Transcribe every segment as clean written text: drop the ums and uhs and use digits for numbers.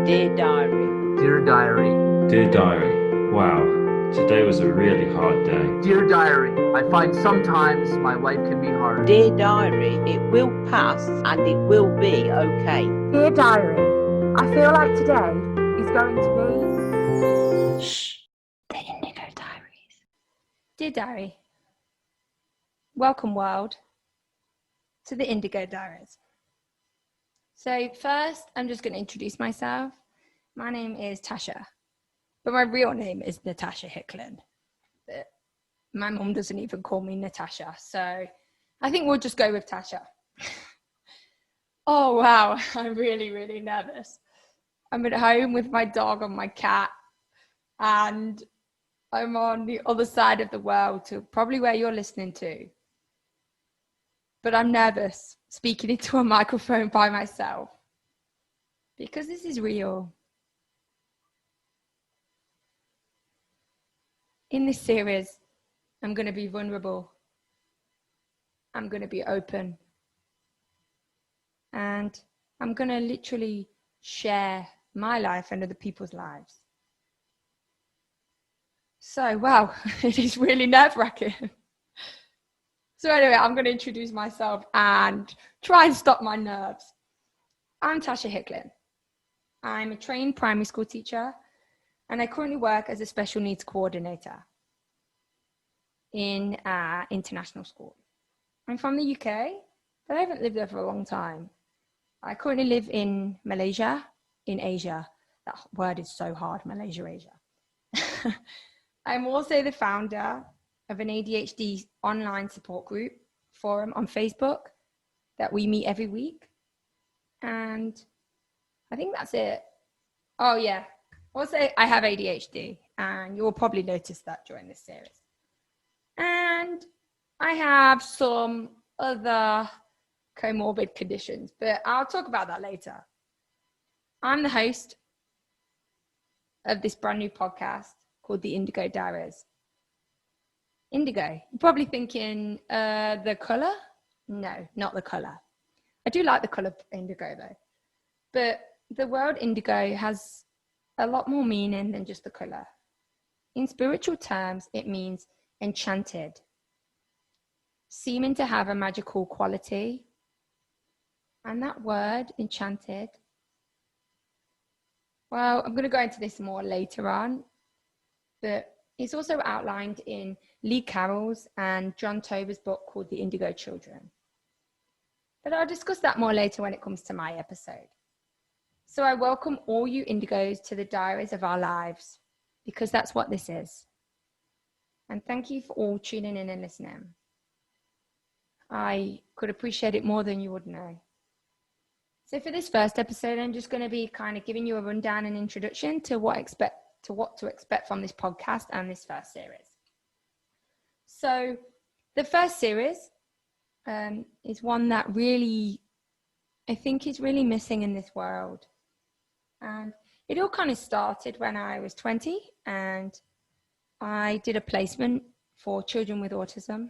Dear Diary. Dear Diary. Dear Diary, wow, today was a really hard day. Dear Diary, I find sometimes my life can be hard. Dear Diary, it will pass and it will be okay. Dear Diary, I feel like today is going to be... Shh, the Indigo Diaries. Dear Diary, welcome world to the Indigo Diaries. So first, I'm just going to introduce myself. My name is Tasha, but my real name is Natasha Hickling. But my mum doesn't even call me Natasha, so I think we'll just go with Tasha. Oh wow, I'm really, really nervous. I'm at home with my dog and my cat, and I'm on the other side of the world to probably where you're listening to. But I'm nervous speaking into a microphone by myself because this is real. In this series, I'm going to be vulnerable. I'm going to be open. And I'm going to literally share my life and other people's lives. So, wow, it is really nerve-wracking. So anyway, I'm going to introduce myself and try and stop my nerves. I'm Natasha Hickling. I'm a trained primary school teacher, and I currently work as a special needs coordinator in an international school. I'm from the UK, but I haven't lived there for a long time. I currently live in Malaysia, in Asia. That word is so hard, Malaysia, Asia. I'm also the founder of an ADHD online support group forum on Facebook that we meet every week. And I think that's it. Oh yeah, also I have ADHD, and you will probably notice that during this series. And I have some other comorbid conditions, but I'll talk about that later. I'm the host of this brand new podcast called the Indigo Diaries. Indigo, you're probably thinking the colour? No, not the colour. I do like the colour indigo though. But the word indigo has a lot more meaning than just the colour. In spiritual terms, it means enchanted, seeming to have a magical quality. And that word, enchanted, well, I'm going to go into this more later on, but it's also outlined in Lee Carroll's and John Tover's book called The Indigo Children. But I'll discuss that more later when it comes to my episode. So I welcome all you indigos to the diaries of our lives, because that's what this is. And thank you for all tuning in and listening. I could appreciate it more than you would know. So for this first episode, I'm just going to be kind of giving you a rundown and introduction to what to expect from this podcast and this first series. So the first series is one that really, I think is really missing in this world. And it all kind of started when I was 20 and I did a placement for children with autism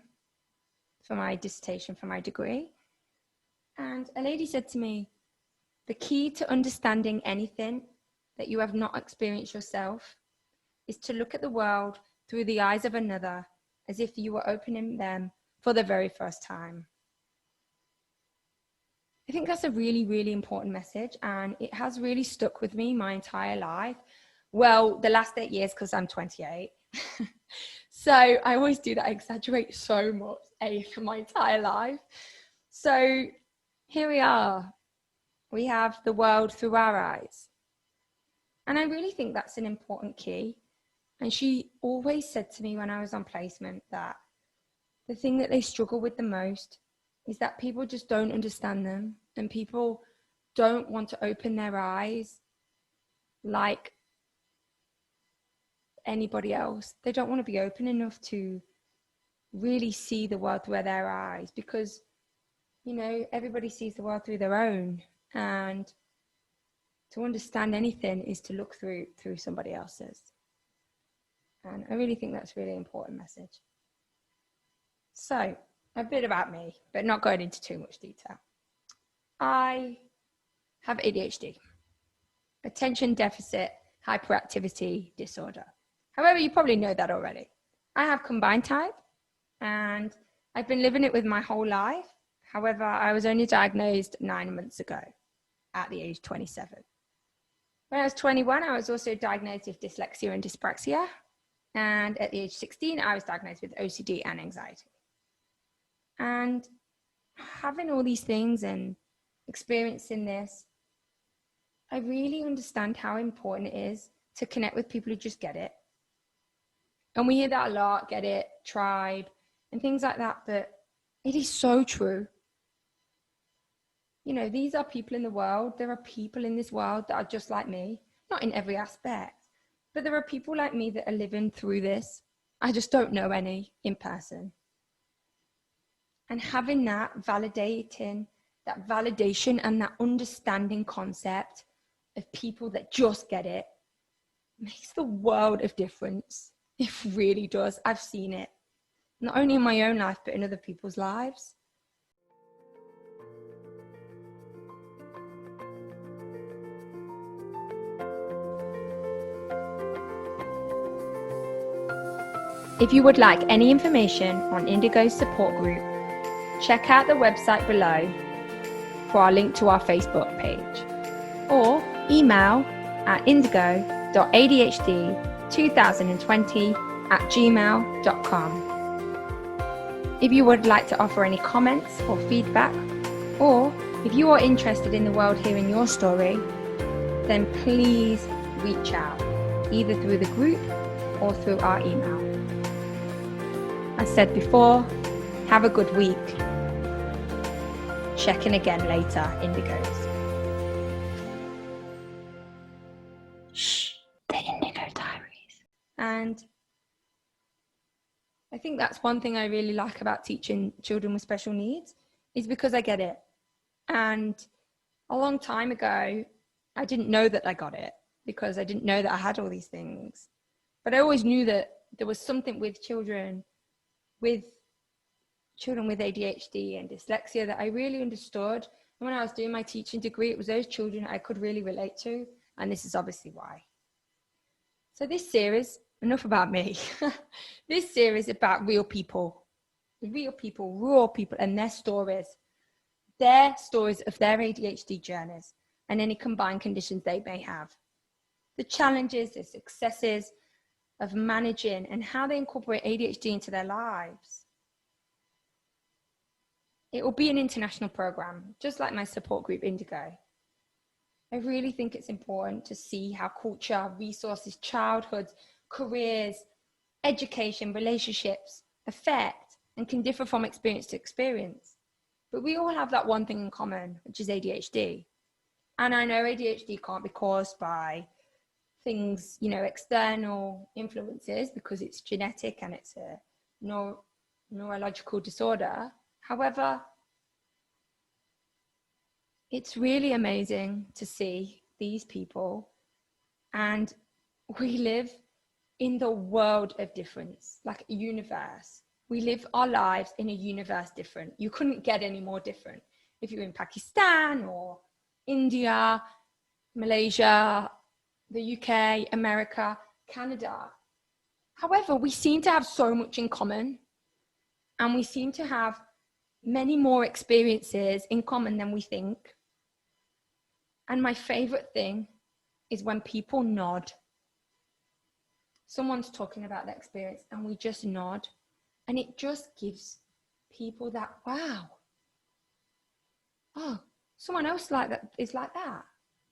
for my dissertation, for my degree. And a lady said to me, the key to understanding anything that you have not experienced yourself is to look at the world through the eyes of another as if you were opening them for the very first time. I think that's a really, really important message, and it has really stuck with me my entire life. Well, the last 8 years, because I'm 28. So I always do that, I exaggerate so much, for my entire life. So here we are. We have the world through our eyes. And I really think that's an important key. And she always said to me when I was on placement that the thing that they struggle with the most is that people just don't understand them, and people don't want to open their eyes like anybody else. They don't want to be open enough to really see the world through their eyes, because, you know, everybody sees the world through their own, and to understand anything is to look through somebody else's. And I really think that's a really important message. So a bit about me, but not going into too much detail. I have ADHD. attention deficit hyperactivity disorder. However, you probably know that already. I have combined type and I've been living it with my whole life. However, I was only diagnosed 9 months ago at the age 27. When I was 21, I was also diagnosed with dyslexia and dyspraxia. And at the age 16, I was diagnosed with OCD and anxiety. And having all these things and experiencing this, I really understand how important it is to connect with people who just get it. And we hear that a lot, get it, tribe, and things like that, but it is so true. You know, these are people in the world. There are people in this world that are just like me, not in every aspect, but there are people like me that are living through this. I just don't know any in person. And having that validation and that understanding concept of people that just get it makes the world of difference. It really does. I've seen it, not only in my own life, but in other people's lives. If you would like any information on Indigo's support group, check out the website below for our link to our Facebook page, or email at indigo.adhd2020@gmail.com. If you would like to offer any comments or feedback, or if you are interested in the world hearing your story, then please reach out, either through the group or through our email. As said before, have a good week. Check in again later, Indigos. Shh, the Indigo Diaries. And I think that's one thing I really like about teaching children with special needs, is because I get it. And a long time ago, I didn't know that I got it, because I didn't know that I had all these things. But I always knew that there was something with children with ADHD and dyslexia that I really understood. And when I was doing my teaching degree, it was those children I could really relate to. And this is obviously why. So this series, enough about me. This series is about real people, raw people and their stories of their ADHD journeys and any combined conditions they may have. The challenges, the successes of managing, and how they incorporate ADHD into their lives. It will be an international program, just like my support group Indigo. I really think it's important to see how culture, resources, childhoods, careers, education, relationships affect and can differ from experience to experience. But we all have that one thing in common, which is ADHD. And I know ADHD can't be caused by things, external influences, because it's genetic and it's a neurological disorder. However, it's really amazing to see these people, and we live in the world of difference, like a universe. We live our lives in a universe different. You couldn't get any more different. If you're in Pakistan or India, Malaysia, the UK, America, Canada. However, we seem to have so much in common, and we seem to have many more experiences in common than we think. And my favorite thing is when people nod. Someone's talking about that experience and we just nod, and it just gives people that, wow, oh, someone else is like that.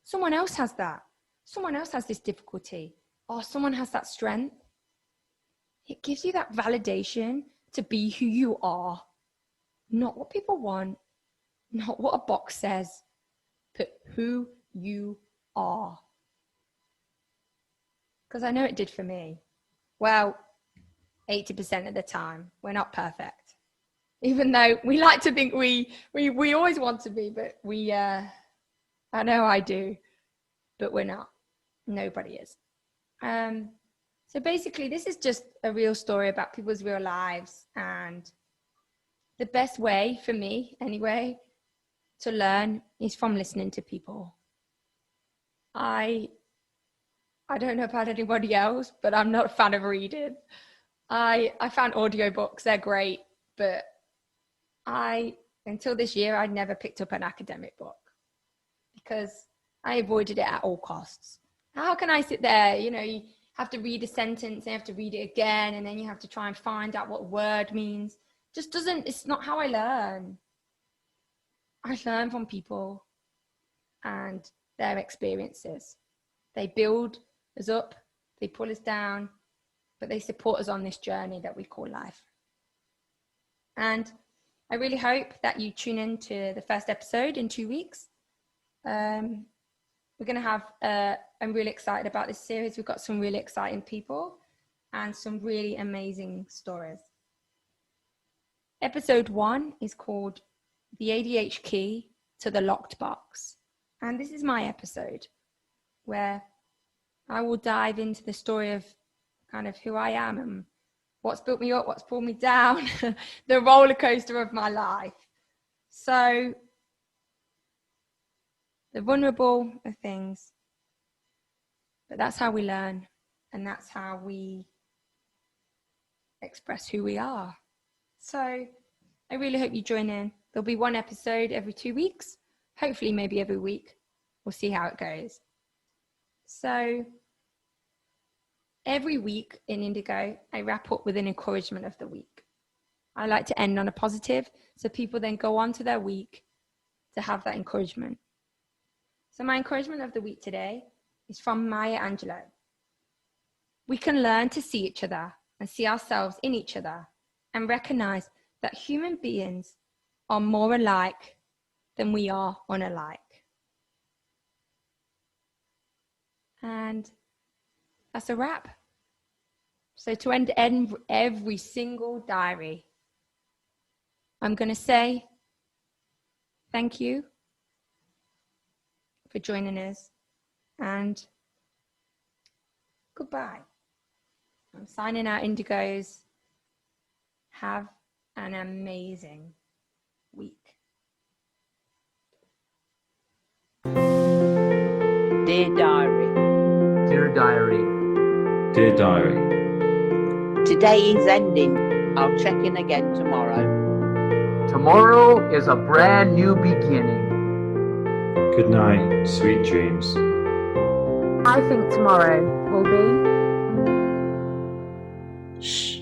Someone else has that. Someone else has this difficulty, or someone has that strength. It gives you that validation to be who you are, not what people want, not what a box says, but who you are. Because I know it did for me. Well, 80% of the time, we're not perfect. Even though we like to think we always want to be, but I know I do, but we're not. Nobody is. So basically, this is just a real story about people's real lives, and the best way for me, anyway, to learn is from listening to people. I don't know about anybody else, but I'm not a fan of reading. I found audiobooks, they're great, but until this year, I'd never picked up an academic book because I avoided it at all costs. How can I sit there, you have to read a sentence, and you have to read it again, and then you have to try and find out what word means. It's not how I learn. I learn from people and their experiences. They build us up, they pull us down, but they support us on this journey that we call life. And I really hope that you tune in to the first episode in 2 weeks. We're going to have, I'm really excited about this series. We've got some really exciting people and some really amazing stories. Episode 1 is called The ADHD Key to the Locked Box. And this is my episode where I will dive into the story of kind of who I am and what's built me up, what's pulled me down, the roller coaster of my life. So the vulnerable of things, but that's how we learn, and that's how we express who we are. So I really hope you join in. There'll be one episode every 2 weeks, hopefully maybe every week. We'll see how it goes. So every week in Indigo, I wrap up with an encouragement of the week. I like to end on a positive, so people then go on to their week to have that encouragement. So my encouragement of the week today is from Maya Angelou. We can learn to see each other and see ourselves in each other and recognize that human beings are more alike than we are unalike. And that's a wrap. So to end every single diary, I'm going to say thank you for joining us and goodbye. I'm signing out, Indigos. Have an amazing week. Dear diary. Dear diary. Dear diary. Today is ending. I'll check in again tomorrow. Tomorrow is a brand new beginning. Good night, sweet dreams. I think tomorrow will be... Shh.